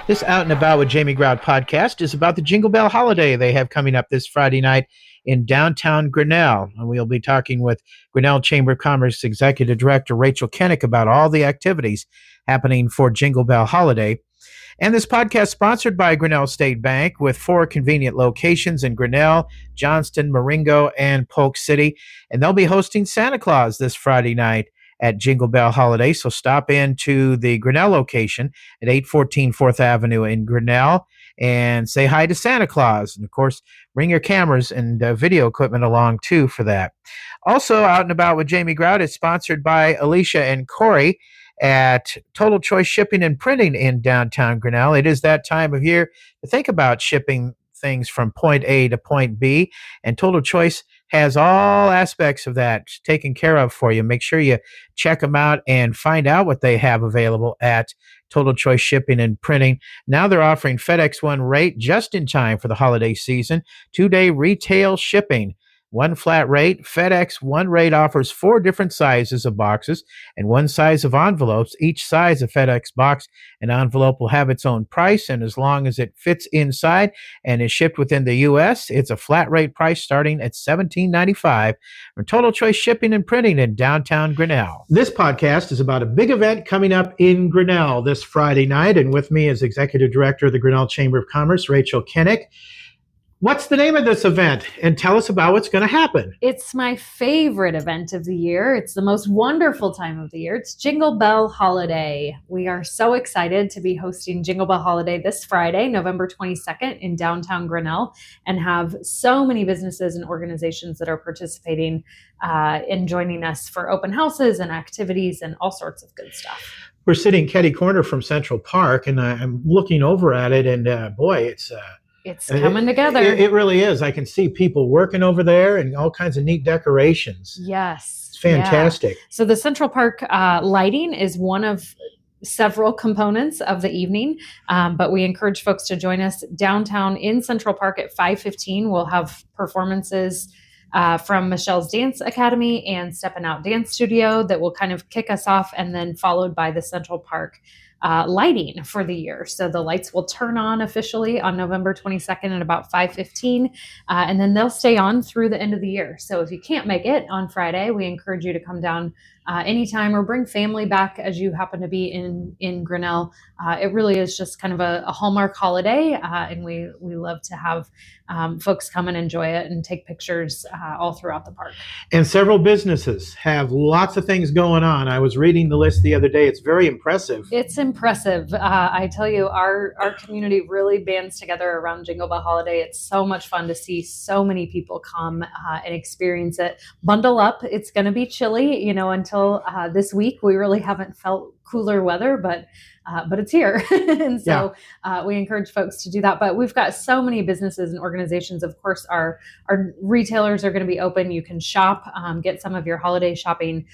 This Out and About with Jamie Grout podcast is about the Jingle Bell holiday they have coming up this Friday night in downtown Grinnell. And we'll be talking with Grinnell Chamber of Commerce Executive Director Rachel Kinnick about all the activities happening for Jingle Bell holiday. And this podcast is sponsored by Grinnell State Bank with 4 convenient locations in Grinnell, Johnston, Marengo, and Polk City. And they'll be hosting Santa Claus this Friday night at Jingle Bell Holiday. So stop into the Grinnell location at 814 4th Avenue in Grinnell and say hi to Santa Claus. And of course, bring your cameras and video equipment along too for that. Also, Out and About with Jamie Grout is sponsored by Alicia and Corey at Total Choice Shipping and Printing in downtown Grinnell. It is that time of year to think about shipping things from point A to point B, and Total Choice has all aspects of that taken care of for you. Make sure you check them out and find out what they have available at Total Choice Shipping and Printing. Now they're offering FedEx One rate just in time for the holiday season, 2-day retail shipping. One flat rate. FedEx One rate offers 4 different sizes of boxes and 1 size of envelopes. Each size of FedEx box and envelope will have its own price, and as long as it fits inside and is shipped within the U.S., it's a flat rate price starting at $17.95 from Total Choice Shipping and Printing in downtown Grinnell. This podcast is about a big event coming up in Grinnell this Friday night, and with me is Executive Director of the Grinnell Chamber of Commerce, Rachel Kinnick. What's the name of this event? And tell us about what's going to happen. It's my favorite event of the year. It's the most wonderful time of the year. It's Jingle Bell Holiday. We are so excited to be hosting Jingle Bell Holiday this Friday, November 22nd in downtown Grinnell, and have so many businesses and organizations that are participating in joining us for open houses and activities and all sorts of good stuff. We're sitting Ketty Corner from Central Park, and I'm looking over at it, and boy, it's coming together. It really is. I can see people working over there and all kinds of neat decorations. Yes. It's fantastic. Yeah. So the Central Park lighting is one of several components of the evening, but we encourage folks to join us downtown in Central Park at 5:15. We'll have performances from Michelle's Dance Academy and Steppin' Out Dance Studio that will kind of kick us off, and then followed by the Central Park lighting for the year. So the lights will turn on officially on November 22nd at about 5:15, and then they'll stay on through the end of the year. So if you can't make it on Friday, we encourage you to come down anytime or bring family back as you happen to be in Grinnell. It really is just kind of a hallmark holiday, and we love to have folks come and enjoy it and take pictures all throughout the park. And several businesses have lots of things going on. I was reading the list the other day. It's very impressive. It's impressive. I tell you, our community really bands together around Jingle Bell Holiday. It's so much fun to see so many people come and experience it. Bundle up. It's going to be chilly, until this week. We really haven't felt cooler weather, but it's here. And so we encourage folks to do that. But we've got so many businesses and organizations. Of course, our retailers are going to be open. You can shop, get some of your holiday shopping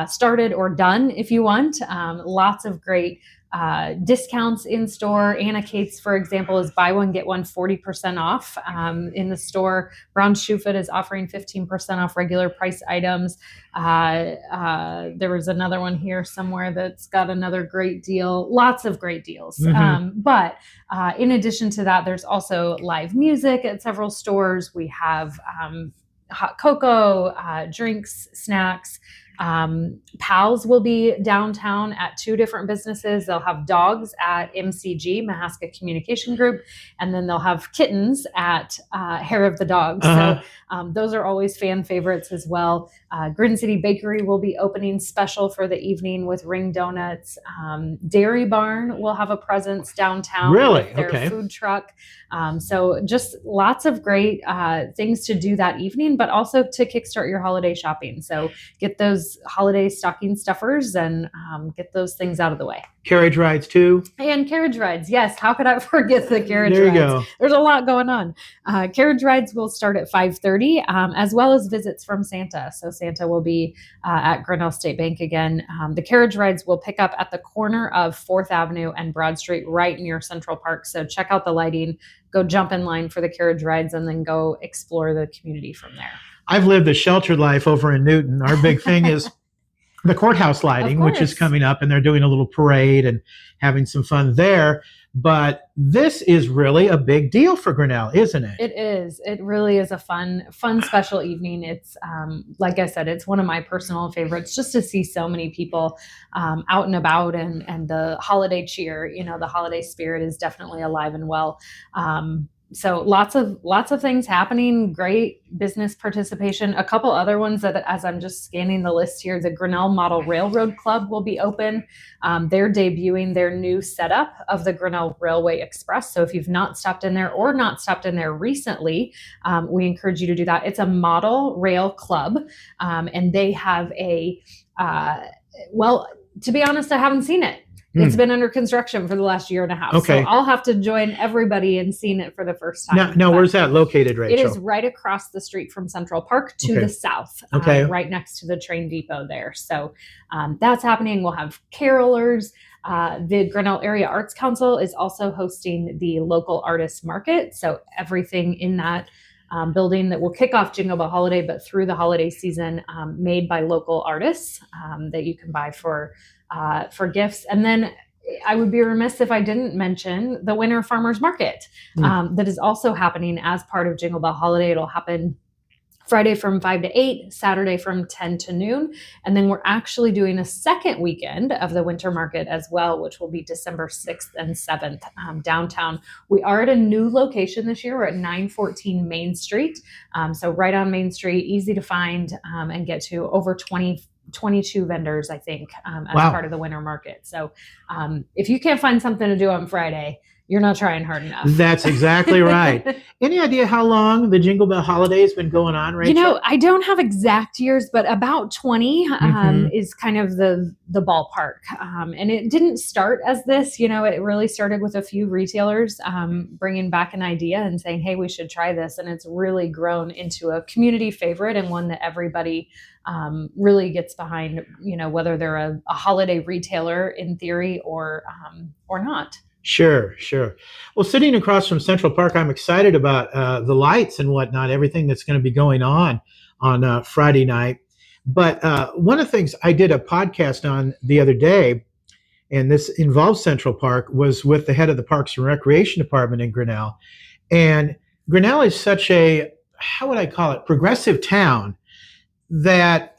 started or done if you want. Lots of great discounts in store. Anna Kate's, for example, is buy one, get one 40% off in the store. Brown Shoefoot is offering 15% off regular price items. There was another one here somewhere that's got another great deal. Lots of great deals. Mm-hmm. But in addition to that, there's also live music at several stores. We have hot cocoa, drinks, snacks. Pals will be downtown at 2 different businesses. They'll have dogs at MCG, Mahaska Communication Group, and then they'll have kittens at Hair of the Dog. So those are always fan favorites as well. Grin City Bakery will be opening special for the evening with ring donuts. Dairy Barn will have a presence downtown with their food truck. So just lots of great things to do that evening, but also to kickstart your holiday shopping. So get those holiday stocking stuffers and get those things out of the way. Carriage rides too. And carriage rides. Yes. How could I forget the carriage rides? There you go. There's a lot going on. Carriage rides will start at 5:30, as well as visits from Santa. So Santa will be at Grinnell State Bank again. The carriage rides will pick up at the corner of 4th Avenue and Broad Street right near Central Park. So check out the lighting, go jump in line for the carriage rides, and then go explore the community from there. I've lived a sheltered life over in Newton. Our big thing is the courthouse lighting, which is coming up, and they're doing a little parade and having some fun there. But this is really a big deal for Grinnell, isn't it? It is. It really is a fun special evening. It's like I said, it's one of my personal favorites, just to see so many people out and about, and the holiday cheer. The holiday spirit is definitely alive and well. So lots of things happening, great business participation. A couple other ones that, as I'm just scanning the list here, the Grinnell Model Railroad Club will be open. They're debuting their new setup of the Grinnell Railway Express. So if you've not stopped in there or not stopped in there recently, we encourage you to do that. It's a model rail club, and they have to be honest, I haven't seen it. It's been under construction for the last year and a half. Okay. So I'll have to join everybody in seeing it for the first time. Now where's that located, Rachel? It is right across the street from Central Park to the south, right next to the train depot there. So that's happening. We'll have carolers. The Grinnell Area Arts Council is also hosting the local artist market. So everything in that building that will kick off Jingle Bell Holiday, but through the holiday season, made by local artists that you can buy for gifts. And then I would be remiss if I didn't mention the Winter Farmers Market that is also happening as part of Jingle Bell Holiday. It'll happen Friday from 5 to 8, Saturday from 10 to noon. And then we're actually doing a second weekend of the Winter Market as well, which will be December 6th and 7th downtown. We are at a new location this year. We're at 914 Main Street. So right on Main Street, easy to find and get to. Over 22 vendors, I think, as part of the Winter Market. So if you can't find something to do on Friday, you're not trying hard enough. That's exactly right. Any idea how long the Jingle Bell Holiday has been going on, Rachel? I don't have exact years, but about 20 is kind of the ballpark. And it didn't start as this. It really started with a few retailers bringing back an idea and saying, hey, we should try this. And it's really grown into a community favorite and one that everybody really gets behind, whether they're a holiday retailer in theory or not. Sure. Well, sitting across from Central Park, I'm excited about the lights and whatnot, everything that's going to be going on Friday night. But one of the things I did a podcast on the other day, and this involves Central Park, was with the head of the Parks and Recreation Department in Grinnell. And Grinnell is such a, how would I call it, progressive town that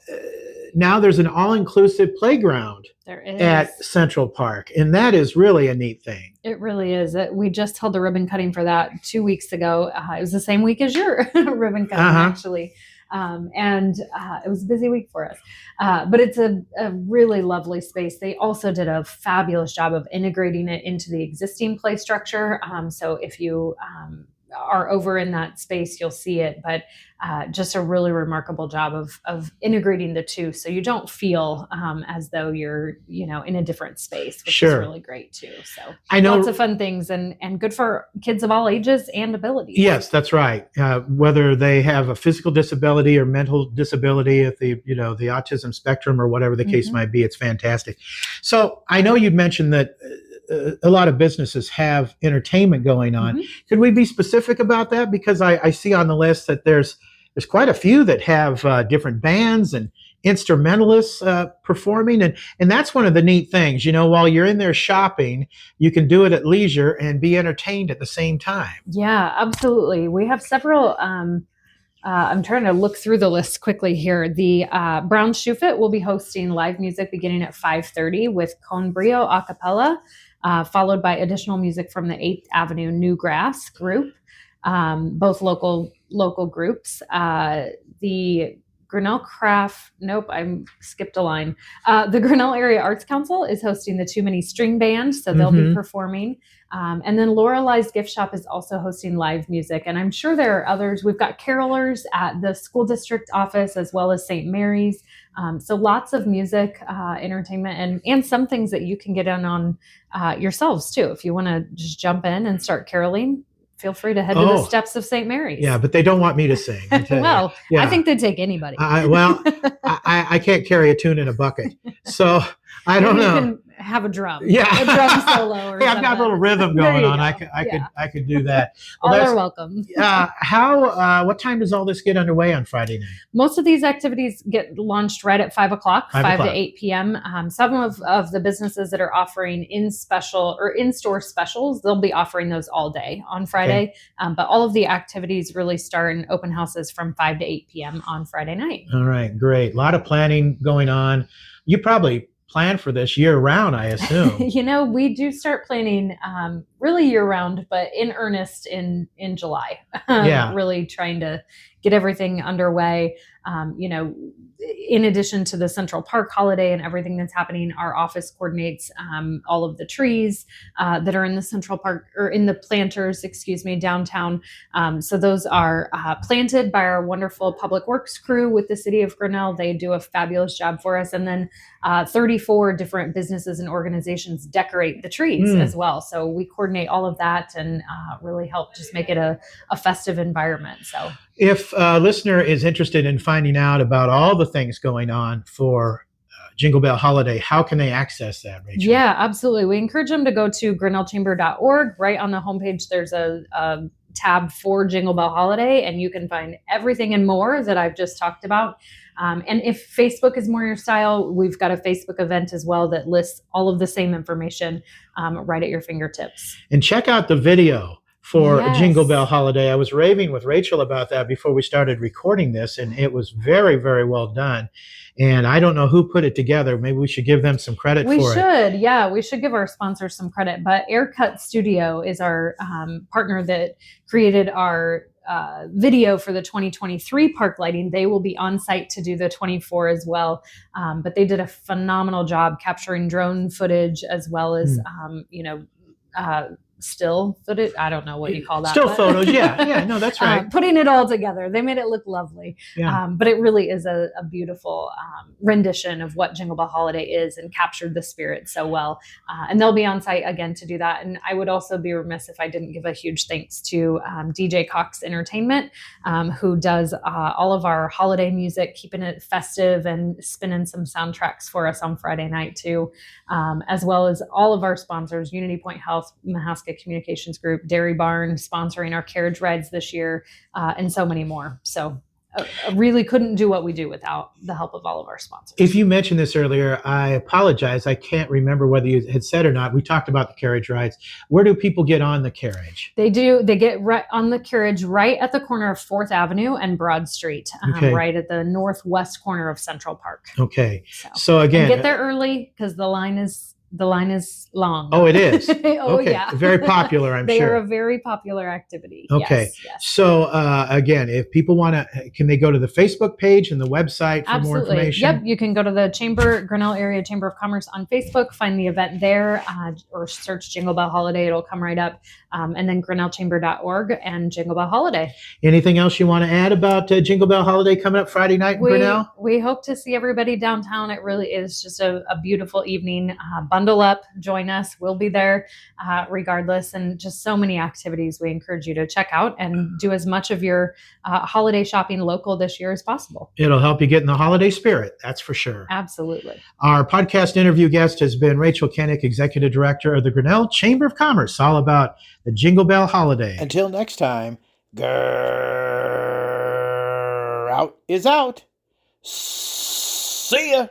now there's an all-inclusive playground at Central Park, and that is really a neat thing. It really is. We just held a ribbon cutting for that 2 weeks ago. It was the same week as your ribbon cutting, actually. And it was a busy week for us. But it's a really lovely space. They also did a fabulous job of integrating it into the existing play structure. So if you are over in that space, you'll see it. But just a really remarkable job of integrating the two, so you don't feel as though you're in a different space, which is really great too. So I know lots of fun things and good for kids of all ages and abilities. Yes, that's right. Whether they have a physical disability or mental disability at the the autism spectrum or whatever the case might be, it's fantastic. So I know you mentioned that a lot of businesses have entertainment going on. Could we be specific about that? Because I see on the list that there's quite a few that have different bands and instrumentalists performing. And that's one of the neat things, while you're in there shopping, you can do it at leisure and be entertained at the same time. Yeah, absolutely. We have several, I'm trying to look through the list quickly here. The Brown Shoe Fit will be hosting live music beginning at 5:30 with Con Brio a cappella, followed by additional music from the 8th Avenue Newgrass group, both local groups. The Grinnell Craft, I skipped a line. The Grinnell Area Arts Council is hosting the Too Many String Band, so they'll be performing. And then Lorelei's Gift Shop is also hosting live music. And I'm sure there are others. We've got carolers at the school district office as well as St. Mary's. So lots of music, entertainment, and some things that you can get in on yourselves too. If you want to just jump in and start caroling, feel free to head to the steps of St. Mary's. Yeah, but they don't want me to sing. Well, I think they'd take anybody. I can't carry a tune in a bucket. So I don't know. have a drum. Yeah. A drum solo or Hey, I've got a little rhythm There going you on. go. I could do that. All Well, are welcome. what time does all this get underway on Friday night? Most of these activities get launched right at 5 o'clock, 5 to 8 p.m. Some of the businesses that are offering in-store specials, they'll be offering those all day on Friday. Okay. But all of the activities really start in open houses from 5 to 8 p.m. on Friday night. All right, great. A lot of planning going on. You probably plan for this year round, I assume. We do start planning really year round, but in earnest in July. Really trying to get everything underway. In addition to the Central Park holiday and everything that's happening, our office coordinates all of the trees that are in the Central Park or in the planters, downtown. So those are planted by our wonderful public works crew with the city of Grinnell. They do a fabulous job for us. And then 34 different businesses and organizations decorate the trees as well. So we coordinate all of that and really help just make it a festive environment. So if a listener is interested in finding out about all the things going on for Jingle Bell Holiday, how can they access that, Rachel? Yeah, absolutely. We encourage them to go to grinnellchamber.org. Right on the homepage, there's a tab for Jingle Bell Holiday, and you can find everything and more that I've just talked about. And if Facebook is more your style, we've got a Facebook event as well that lists all of the same information right at your fingertips. And check out the video for Jingle Bell Holiday. I was raving with Rachel about that before we started recording this, and it was very, very well done. And I don't know who put it together. Maybe we should give them some credit for it. We should. Yeah, we should give our sponsors some credit. But Aircut Studio is our partner that created our video for the 2023 park lighting. They will be on site to do the 24 as well. But they did a phenomenal job capturing drone footage as well as, still footage. I don't know what you call that. Still photos. Yeah. No, that's right. Putting it all together. They made it look lovely. Yeah. But it really is a beautiful rendition of what Jingle Bell Holiday is and captured the spirit so well. And they'll be on site again to do that. And I would also be remiss if I didn't give a huge thanks to DJ Cox Entertainment, who does all of our holiday music, keeping it festive and spinning some soundtracks for us on Friday night too, as well as all of our sponsors, Unity Point Health, Mahaska Communications Group, Dairy Barn sponsoring our carriage rides this year, and so many more. So I really couldn't do what we do without the help of all of our sponsors. If you mentioned this earlier, I apologize. I can't remember whether you had said or not. We talked about the carriage rides. Where do people get on the carriage? They do. They get right on the carriage right at the corner of 4th Avenue and Broad Street, right at the northwest corner of Central Park. Okay. So again, and get there early because the line is long. Oh, it is. Okay. Yeah. Very popular, I'm sure. They are a very popular activity. Okay. Yes. So again, if people want to, can they go to the Facebook page and the website for more information? Yep. You can go to the Grinnell Area Chamber of Commerce on Facebook, find the event there, or search Jingle Bell Holiday. It'll come right up. And then grinnellchamber.org and Jingle Bell Holiday. Anything else you want to add about Jingle Bell Holiday coming up Friday night in Grinnell? We hope to see everybody downtown. It really is just a beautiful evening. Bundle up, join us. We'll be there regardless. And just so many activities we encourage you to check out and do as much of your holiday shopping local this year as possible. It'll help you get in the holiday spirit. That's for sure. Absolutely. Our podcast interview guest has been Rachel Kinnick, Executive Director of the Grinnell Chamber of Commerce, all about the Jingle Bell Holiday. Until next time, out is out. See ya.